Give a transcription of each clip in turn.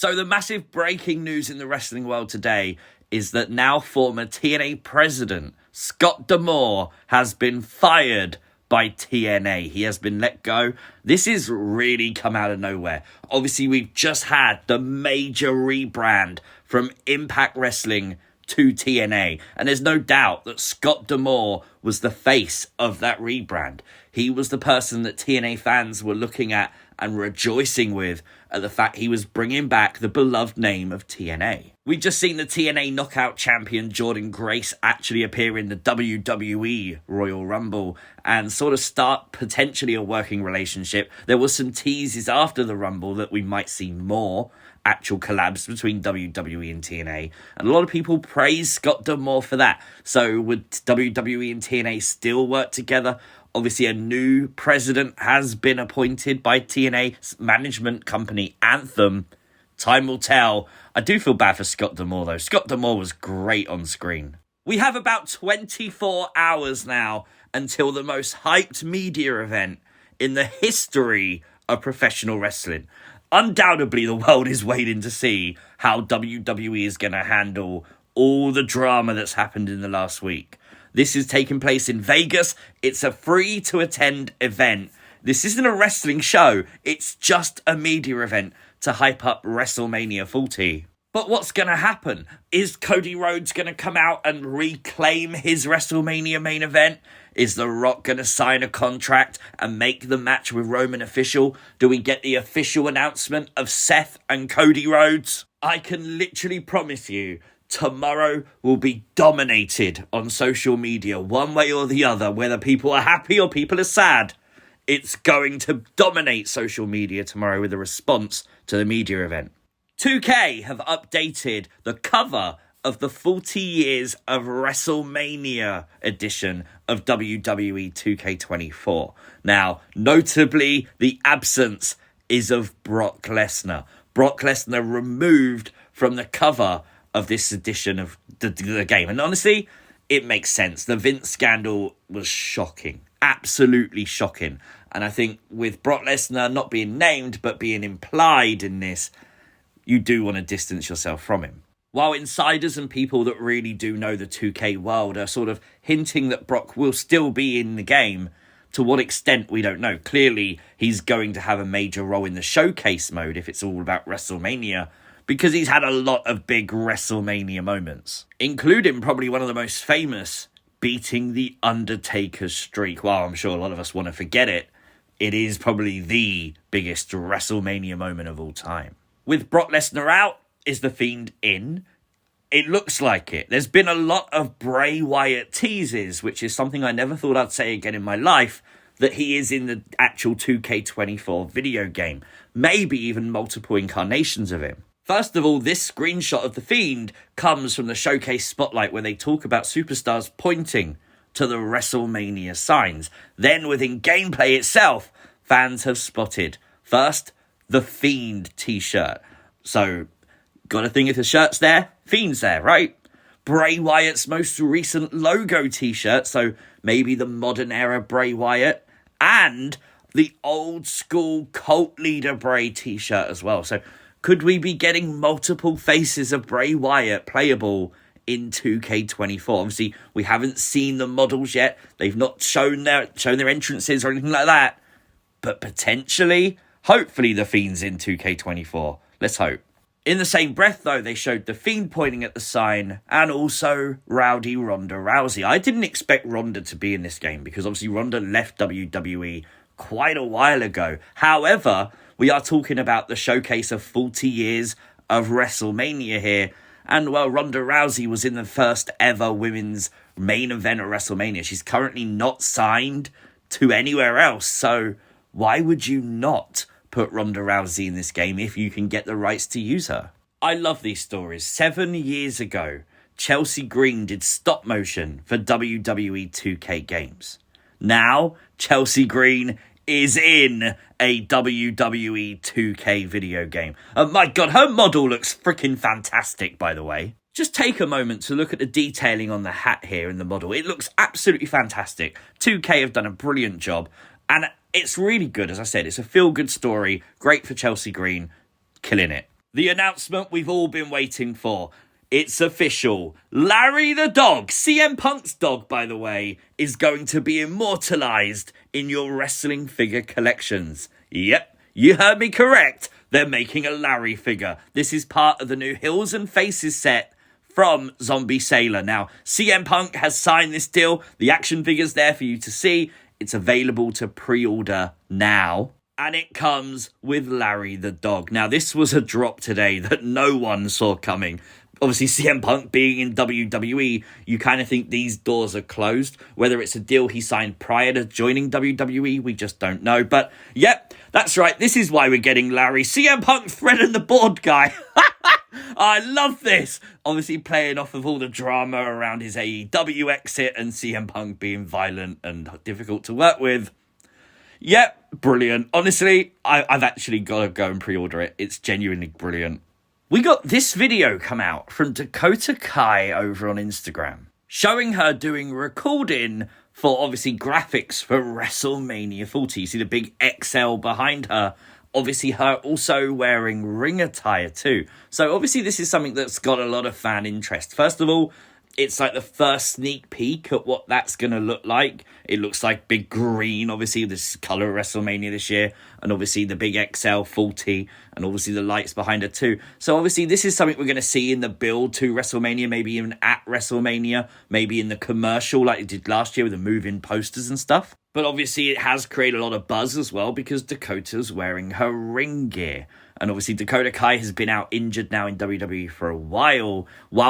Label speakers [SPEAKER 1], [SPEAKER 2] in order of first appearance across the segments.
[SPEAKER 1] So the massive breaking news in the wrestling world today is that now former TNA President Scott D'Amore has been fired by TNA. He has been let go. This has really come out of nowhere. Obviously, we've just had the major rebrand from Impact Wrestling to TNA. And there's no doubt that Scott D'Amore was the face of that rebrand. He was the person that TNA fans were looking at and rejoicing with at the fact he was bringing back the beloved name of TNA. We've just seen the TNA knockout champion Jordynn Grace actually appear in the WWE Royal Rumble and sort of start potentially a working relationship. There was some teases after the Rumble that we might see more actual collabs between WWE and TNA, and a lot of people praise Scott D'Amore for that. So would WWE and TNA still work together? Obviously, a new president has been appointed by TNA's management company, Anthem. Time will tell. I do feel bad for Scott D'Amore, though. Scott D'Amore was great on screen. We have about 24 hours now until the most hyped media event in the history of professional wrestling. Undoubtedly, the world is waiting to see how WWE is going to handle all the drama that's happened in the last week. This is taking place in Vegas. It's a free-to-attend event. This isn't a wrestling show. It's just a media event to hype up WrestleMania 40. But what's going to happen? Is Cody Rhodes going to come out and reclaim his WrestleMania main event? Is The Rock going to sign a contract and make the match with Roman official? Do we get the official announcement of Seth and Cody Rhodes? I can literally promise you, tomorrow will be dominated on social media, one way or the other, whether people are happy or people are sad. It's going to dominate social media tomorrow with a response to the media event. 2K have updated the cover of the 40 years of WrestleMania edition of WWE 2k24. Now, notably, the absence is of Brock Lesnar. Brock Lesnar removed from the cover of this edition of the game. And honestly, it makes sense. The Vince scandal was shocking. Absolutely shocking. And I think with Brock Lesnar not being named, but being implied in this, you do want to distance yourself from him. While insiders and people that really do know the 2K world are sort of hinting that Brock will still be in the game, to what extent, we don't know. Clearly, he's going to have a major role in the showcase mode if it's all about WrestleMania, because he's had a lot of big WrestleMania moments, including probably one of the most famous, beating The Undertaker's streak. While I'm sure a lot of us want to forget it, it is probably the biggest WrestleMania moment of all time. With Brock Lesnar out, is the Fiend in? It looks like it. There's been a lot of Bray Wyatt teases, which is something I never thought I'd say again in my life, that he is in the actual 2K24 video game. Maybe even multiple incarnations of him. First of all, this screenshot of the Fiend comes from the showcase spotlight where they talk about superstars pointing to the WrestleMania signs. Then within gameplay itself, fans have spotted, first, the Fiend t-shirt. So, got to think if the shirt's there, Fiend's there, right? Bray Wyatt's most recent logo t-shirt, so maybe the modern era Bray Wyatt, and the old school cult leader Bray t-shirt as well. So could we be getting multiple faces of Bray Wyatt playable in 2K24? Obviously, we haven't seen the models yet. They've not shown their entrances or anything like that. But potentially, hopefully the Fiend's in 2K24. Let's hope. In the same breath, though, they showed the Fiend pointing at the sign and also rowdy Ronda Rousey. I didn't expect Ronda to be in this game because obviously Ronda left WWE quite a while ago. However, we are talking about the showcase of 40 years of WrestleMania here. And, well, Ronda Rousey was in the first ever women's main event at WrestleMania. She's currently not signed to anywhere else. So why would you not put Ronda Rousey in this game if you can get the rights to use her? I love these stories. 7 years ago, Chelsea Green did stop motion for WWE 2K games. Now, Chelsea Green is in a WWE 2K video game. Oh my god, her model looks freaking fantastic, by the way. Just take a moment to look at the detailing on the hat here in the model. It looks absolutely fantastic. 2K have done a brilliant job. And it's really good, as I said. It's a feel-good story. Great for Chelsea Green. Killing it. The announcement we've all been waiting for. It's official. Larry the dog, CM Punk's dog, by the way, is going to be immortalized in your wrestling figure collections. Yep, you heard me correct. They're making a Larry figure. This is part of the new Hills and Faces set from Zombie Sailor. Now, CM Punk has signed this deal. The action figure's there for you to see. It's available to pre-order now. And it comes with Larry the dog. Now, this was a drop today that no one saw coming. Obviously, CM Punk being in WWE, you kind of think these doors are closed. Whether it's a deal he signed prior to joining WWE, we just don't know. But, yep, that's right. This is why we're getting Larry. CM Punk threading the board guy. I love this. Obviously, playing off of all the drama around his AEW exit and CM Punk being violent and difficult to work with. Yep, brilliant. Honestly, I've actually got to go and pre-order it. It's genuinely brilliant. We got this video come out from Dakota Kai over on Instagram, showing her doing recording for, obviously, graphics for WrestleMania 40. You see the big XL behind her. Obviously, her also wearing ring attire too. So, obviously, this is something that's got a lot of fan interest. First of all, it's like the first sneak peek at what that's going to look like. It looks like big green, obviously, this colour of WrestleMania this year. And obviously the big XL 40 and obviously the lights behind her too. So obviously this is something we're going to see in the build to WrestleMania, maybe even at WrestleMania, maybe in the commercial like it did last year with the moving posters and stuff. But obviously it has created a lot of buzz as well because Dakota's wearing her ring gear. And obviously Dakota Kai has been out injured now in WWE for a while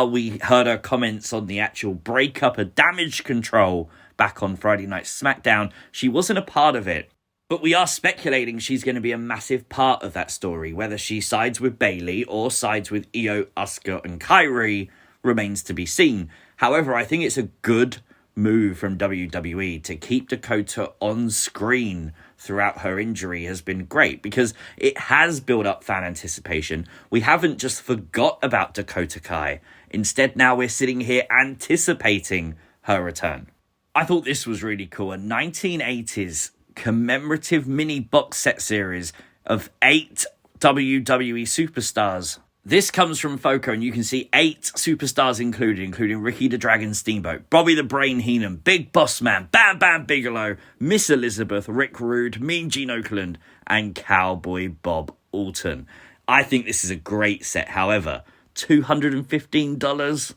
[SPEAKER 1] we heard her comments on the actual breakup of Damage Control back on Friday Night SmackDown. She wasn't a part of it. But we are speculating she's going to be a massive part of that story. Whether she sides with Bayley or sides with Io, Asuka and Kairi remains to be seen. However, I think it's a good move from WWE to keep Dakota on screen throughout her injury has been great because it has built up fan anticipation. We haven't just forgot about Dakota Kai. Instead, now we're sitting here anticipating her return. I thought this was really cool. A 1980s commemorative mini box set series of 8 WWE Super Stars. This comes from Foco, and you can see 8 superstars including Ricky the Dragon Steamboat, Bobby the Brain Heenan, Big Boss Man, Bam Bam Bigelow, Miss Elizabeth, Rick Rude, Mean Gene Okerlund, and Cowboy Bob Orton. I think this is a great set. However, $215?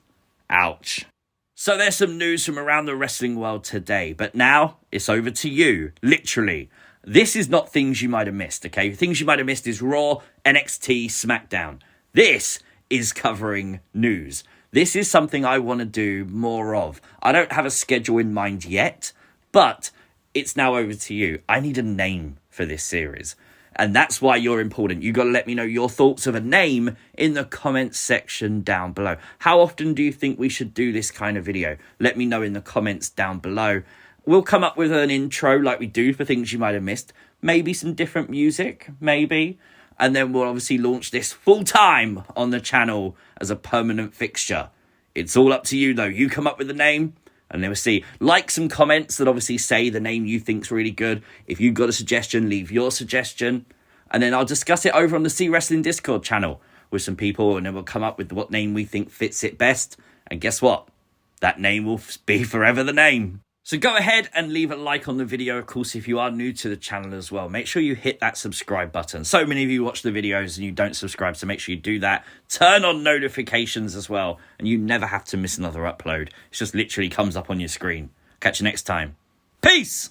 [SPEAKER 1] Ouch. So there's some news from around the wrestling world today, but now it's over to you, literally. This is not things you might have missed, okay? Things you might have missed is Raw, NXT, SmackDown. This is covering news. This is something I want to do more of. I don't have a schedule in mind yet, but it's now over to you. I need a name for this series. And that's why you're important. You got to let me know your thoughts of a name in the comments section down below. How often do you think we should do this kind of video? Let me know in the comments down below. We'll come up with an intro like we do for things you might have missed. Maybe some different music, maybe. And then we'll obviously launch this full time on the channel as a permanent fixture. It's all up to you though. You come up with the name. And then we'll see. Like some comments that obviously say the name you think's really good. If you've got a suggestion, leave your suggestion. And then I'll discuss it over on the C Wrestling Discord channel with some people. And then we'll come up with what name we think fits it best. And guess what? That name will be forever the name. So go ahead and leave a like on the video. Of course, if you are new to the channel as well, make sure you hit that subscribe button. So many of you watch the videos and you don't subscribe, so make sure you do that. Turn on notifications as well, and you never have to miss another upload. It just literally comes up on your screen. Catch you next time. Peace!